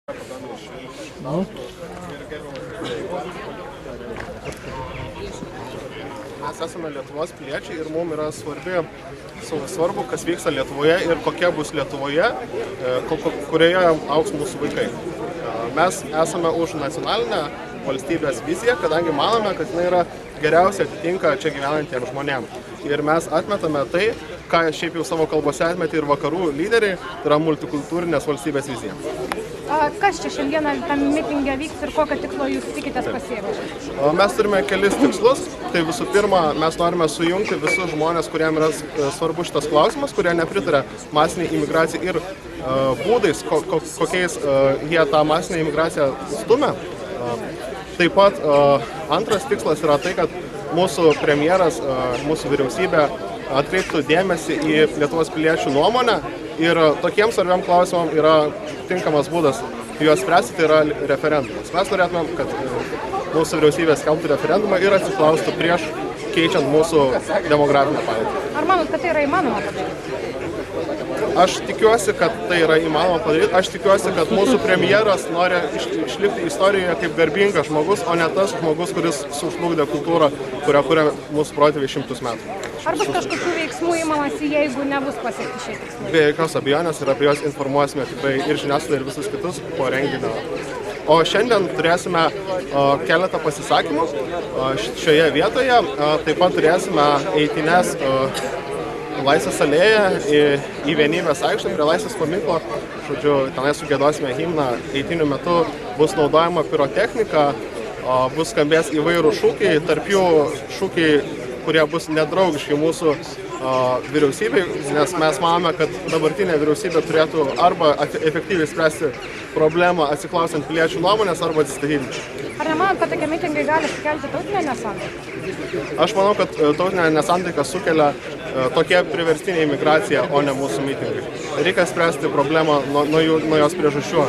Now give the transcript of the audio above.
Mes esame Lietuvos piliečiai ir mums yra svarbu, kas vyksta Lietuvoje ir kokia bus Lietuvoje, kurioje augs mūsų vaikai. Mes esame už nacionalinę valstybės viziją, kadangi manome, kad jinai yra geriausiai atitinka čia gyvenantiems žmonėms. Ir mes atmetame tai, ką šiaip jau savo kalbose atmetė ir vakarų lyderiai, tai yra multikultūrinės valstybės vizija. Kas čia šiandieną tam mitinge vyks ir kokio tikslo jūs tikitės pasiekti? Mes turime kelis tikslus. Tai visų pirma, mes norime sujungti visus žmonės, kuriems yra svarbu šitas klausimas, kurie nepritarė masiniai imigracijai ir būdais, kokiais jie tą masinę imigraciją stumia. Taip pat antras tikslas yra tai, kad mūsų premjeras, mūsų vyriausybė atkreiptų dėmesį į Lietuvos piliečių nuomonę ir tokiems svarbiam klausimam yra tinkamas būdas juos spręsti, tai yra referendumas. Mes norėtumėm, kad mūsų vyriausybė skelbtų referendumą ir atsiklaustų prieš keičiant mūsų demografinę padėtį. Ar manot, kad tai yra įmanoma padaryti? Aš tikiuosi, kad tai yra įmanoma padaryti. Aš tikiuosi, kad mūsų premjeras nori išlikti istorijoje kaip garbingas žmogus, o ne tas žmogus, kuris sužlugdė kultūrą, kurią kuria mūsų protėviai šimtus metų. Ar bus kažkokių veiksmų imamasi, jeigu nebus pasiekti šie tikslai? Be jokios abejonės ir apie juos informuosime tikrai ir žiniasklaidą ir visus kitus po renginio. O šiandien turėsime keletą pasisakymų šioje vietoje. Taip pat turėsime eitines Laisvės alėją į Vienybės aikštę prie Laisvės paminklo. Žodžiu, tenai sugiedosime himną. Eitinių metu bus naudojama pirotechnika, bus skambės įvairų šūkiai, tarp jų šūkiai, kurie bus nedraugiški mūsų vyriausybei, nes mes manome, kad dabartinė vyriausybė turėtų arba efektyviai spręsti problemą atsiklausiant piliečių nuomonės arba atsistatydinti. Ar nemanot, kad tokie mitingai gali sukelti tautinę nesantaiką? Aš manau, kad tautinę nesantaiką sukelia tokia priverstinė imigracija, o ne mūsų mitingai. Reikia spręsti problemą nuo jos priežasčių.